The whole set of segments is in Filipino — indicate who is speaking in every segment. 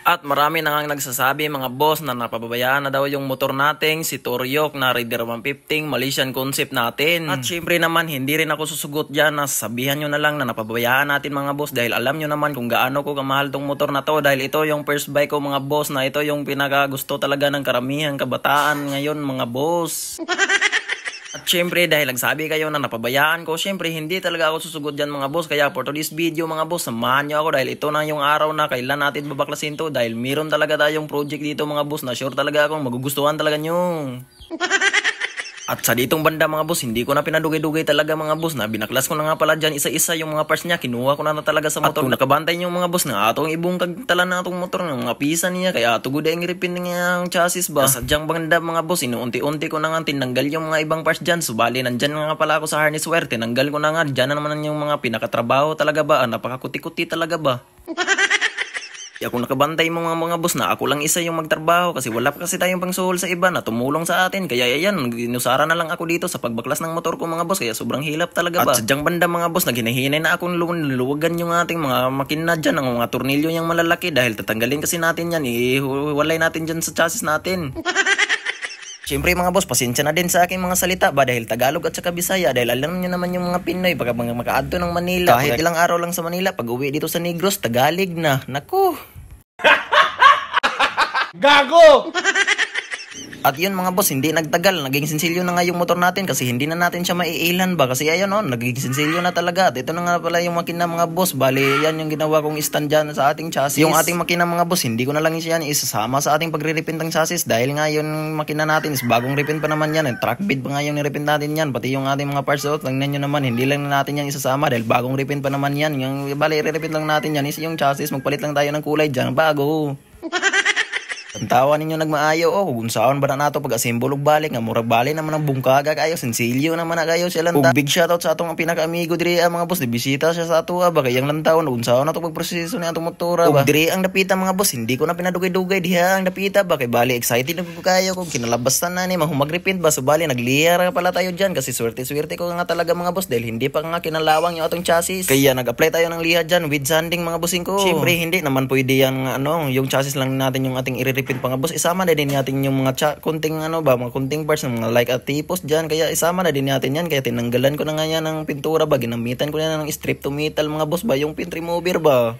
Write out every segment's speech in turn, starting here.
Speaker 1: At marami na ngang nagsasabi mga boss na napababayaan na daw yung motor nating si Toriok na Raider 150 Malaysian concept natin. At syempre naman hindi rin ako susugot dyan na sabihan nyo na lang na napababayaan natin mga boss dahil alam nyo naman kung gaano ko kamahal tong motor na to dahil ito yung first bike ko mga boss na ito yung pinakagusto talaga ng karamihan kabataan ngayon mga boss. At syempre dahil nagsabi kayo na napabayaan ko, syempre hindi talaga ako susugot dyan mga boss. Kaya for today's video mga boss, samahan nyo ako dahil ito na yung araw na kailan natin babaklasin to. Dahil meron talaga tayong project dito mga boss na sure talaga akong magugustuhan talaga nyo. At sa ditong banda mga boss, hindi ko na pinadugay-dugay talaga mga boss na binaklas ko na nga pala dyan isa-isa yung mga parts niya. Kinuha ko na talaga sa motor. At kung nakabantay yung mga boss na atong ibong kagtalan na atong motor ng mga pisa niya. Kaya tugod ang ripin niya ang chassis ba. Sadyang banda mga boss, inuunti-unti ko na nga tinanggal yung mga ibang parts dyan. Subali nandyan nga pala ako sa harness wire. Tinanggal ko na nga. Dyan na naman yung mga pinakatrabaho talaga ba. Napakakuti-kuti talaga ba. Kung nakabantay mo mga boss na ako lang isa yung magtrabaho kasi wala pa kasi tayong pangsuhol sa iba na tumulong sa atin. Kaya ayan, inusara na lang ako dito sa pagbaklas ng motor ko mga boss. Kaya sobrang hilap talaga ba. At sadyang banda mga boss na ginahinay na akong luwagan yung ating mga makina dyan, ang mga tornilyo yung malalaki dahil tatanggalin kasi natin yan. Iwalay natin dyan sa chassis natin. Siyempre mga boss, pasensya na din sa aking mga salita ba dahil Tagalog at saka Bisaya dahil alam nyo naman yung mga Pinoy pag makaadto ng Manila. Kahit ilang araw lang sa Manila, pag uwi dito sa Negros, Tagalog na. Naku!
Speaker 2: Gago!
Speaker 1: At yun mga boss, hindi nagtagal. Naging sensilyo na nga yung motor natin kasi hindi na natin siya maiilan ba. Kasi ayun naging sensilyo na talaga. At ito na nga pala yung makina mga boss. Bali, yan yung ginawa kong stand dyan sa ating chassis. Yung ating makina mga boss, hindi ko na lang yan isasama sa ating pagre-repaint ng chassis. Dahil nga yung makina natin is bagong repaint pa naman yan. Track bed pa nga yung ni-repaint natin yan. Pati yung ating mga parts out, tingnan nyo naman, hindi lang natin yan isasama dahil bagong repaint pa naman yan. Yung bali, re-repaint lang natin yan is yung chassis. Magpalit lang tayo ng kulay dyan. Bago. Ang tawa ninyo nagmaayo kung saan ba na nato pag-assemble og balik nga murag bali naman ang bungkaga kayo sensilyo naman na kayo siya lang. Big shoutout sa atong pinaka-amigo diri mga boss, bisita siya sa ato ba kayang lantaw kung saan nato pagproseso ni atong motora ba. Diri ang dapita mga boss, hindi ko na pinadugay-dugay diha ang dapita ba kay bali excited na kayo kung kinalabasan na ni mahumag-repaint ba subali nagliyar pala tayo diyan kasi swerte-swerte ko nga talaga mga boss dahil hindi pa nga kinalawang yung atong chassis. Kaya nag-apply tayo ng liha diyan with sanding mga bossing ko. Syempre hindi naman pwede yan yung chassis lang natin yung ating i-repaint mga boss, isama na din natin yung mga kunting mga kunting parts ng mga like at tipos dyan, kaya isama na din natin yan, kaya tinanggalan ko na nga yan ng pintura ba, ginamitan ko na ng strip to metal mga boss ba, yung pin remover ba.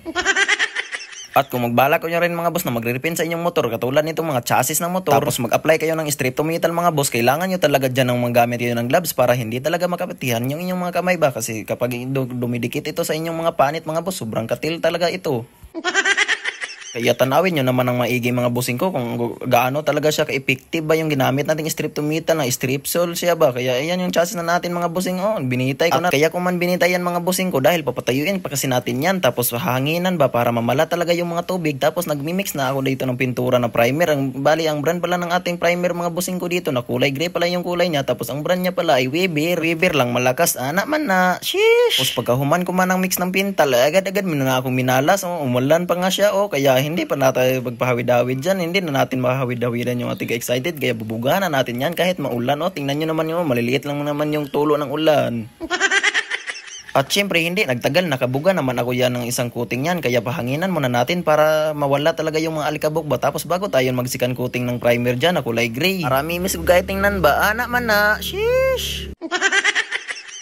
Speaker 1: At kung magbalak ko nyo rin mga boss na magre-repaint sa inyong motor katulad nitong mga chassis ng motor, tapos mag-apply kayo ng strip to metal mga boss, kailangan nyo talaga dyan ng magamit yun ng gloves para hindi talaga makapatihan yung inyong mga kamay ba, kasi kapag dumidikit ito sa inyong mga panit mga boss, sobrang katil talaga ito. Kaya tanawin nyo naman ang maigi mga bossing ko kung gaano talaga siya ka-effective ba yung ginamit nating strip to metal na strip sole siya ba. Kaya ayan yung chassis na natin mga bossing binitay ko na. Kaya kung man binitay yan mga bossing ko dahil papatayuin pa kasi natin yan tapos hanginan ba para mamala talaga yung mga tubig tapos nagmimix na ako dito ng pintura na primer. Ang brand pala ng ating primer mga bossing ko dito na kulay gray pala yung kulay niya tapos ang brand niya pala ay Weber lang malakas anak man na. Sheesh! Tapos pagkahuman ko man ang mix ng pintal agad-agad na akong minalas umulan pa nga siya kaya hindi pa natin magpahawid-hawid dyan. Hindi na natin mahawid-hawidan yung ating excited. Kaya bubuga na natin yan kahit maulan. Tingnan nyo naman yung maliliit lang naman yung tulo ng ulan. At syempre hindi nagtagal, nakabuga naman ako yan ng isang coating yan. Kaya pahanginan muna natin para mawala talaga yung mga alikabok ba. Tapos bago tayo magsikan coating ng primer dyan na kulay gray. Marami miss gaya tingnan ba? Anak man na. Sheesh!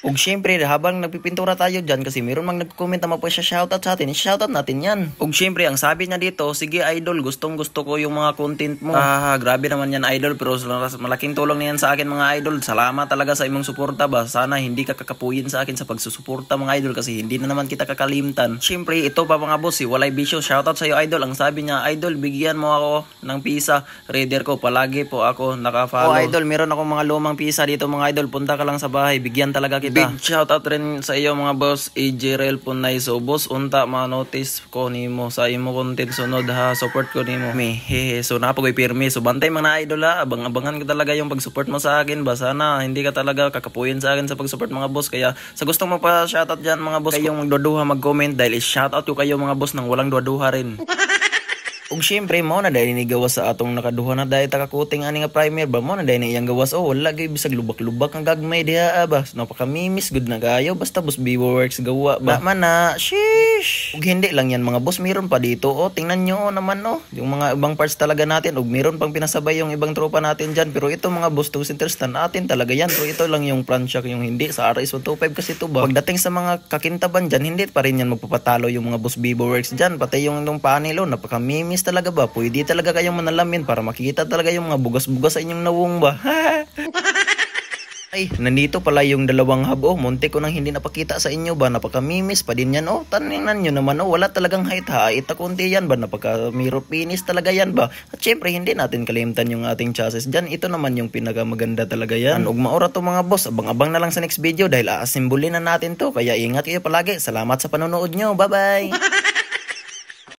Speaker 1: Ug syempre habang nagpipintura tayo dyan kasi meron mang nagko-comment na po siya shoutout sa atin, shoutout natin yan. Ug syempre ang sabi niya dito, sige idol, gustong gusto ko yung mga content mo. Grabe naman yan idol, pero malaking tulong niyan sa akin mga idol. Salamat talaga sa imong suporta ba. Sana hindi ka kakapuyin sa akin sa pagsusuporta mga idol kasi hindi na naman kita kakalimtan. Syempre ito pa mga boss, walay bisyo, shoutout sa iyo idol. Ang sabi niya, idol bigyan mo ako ng pisa, reader ko palagi po ako naka-follow. Idol, meron akong mga lumang pisa dito mga idol, punta ka lang sa bahay, bigyan talaga kita. Big shoutout rin sa iyo mga boss. AJRL Punay. So boss unta ma-notice ko nimo sa imo content sunod ha, support ko nimo so napagoy pirmi, so bantay mga idol ha, abangan ko talaga yung pag-support mo sa akin ba. Sana hindi ka talaga kakapuyin sa akin sa pag-support mga boss. Kaya sa gusto mo pa shoutout dyan mga boss, kayong magduduha mag-comment dahil shoutout ko kayo mga boss nang walang duduha rin. Ug syempre mo na dahil ni gawas sa atong nakaduha na dahil takakuting ani nga primer ba mo na dahil iyang gawas wala gay bisag lubak-lubak ang gagmay diha ba. Napakamimis good na kayo basta boss Vivo Works gawa ba man na. Shit! Sheesh. Ug hindi lang yan mga boss, meron pa dito. Oh, tingnan nyo naman oh. Yung mga ibang parts talaga natin. Ug meron pang pinasabay yung ibang tropa natin dyan. Pero ito mga boss, 2 center stand natin talaga yan. Pero ito lang yung front shock, yung hindi. Sa RS125 kasi ito ba. Pagdating sa mga kakintaban dyan, hindi pa rin yan magpapatalo yung mga boss Vivo Works dyan. Pati yung panelo, napaka-mimis talaga ba. Pwede talaga kayong manalamin para makita talaga yung mga bugas-bugas sa inyong nawong ba. Ay, nandito pala yung dalawang hub. Oh, munti ko nang hindi napakita sa inyo ba. Napaka-mimis pa din yan. Oh, taningan nyo naman. Oh, wala talagang height kunti yan ba. Napaka-miro finish talaga yan ba. At syempre, hindi natin kalimtan yung ating chassis dyan. Ito naman yung pinakamaganda talaga yan. Ug maura to mga boss. Abang-abang na lang sa next video dahil aasimbulin na natin to. Kaya ingat kayo palagi. Salamat sa panonood nyo. Bye-bye!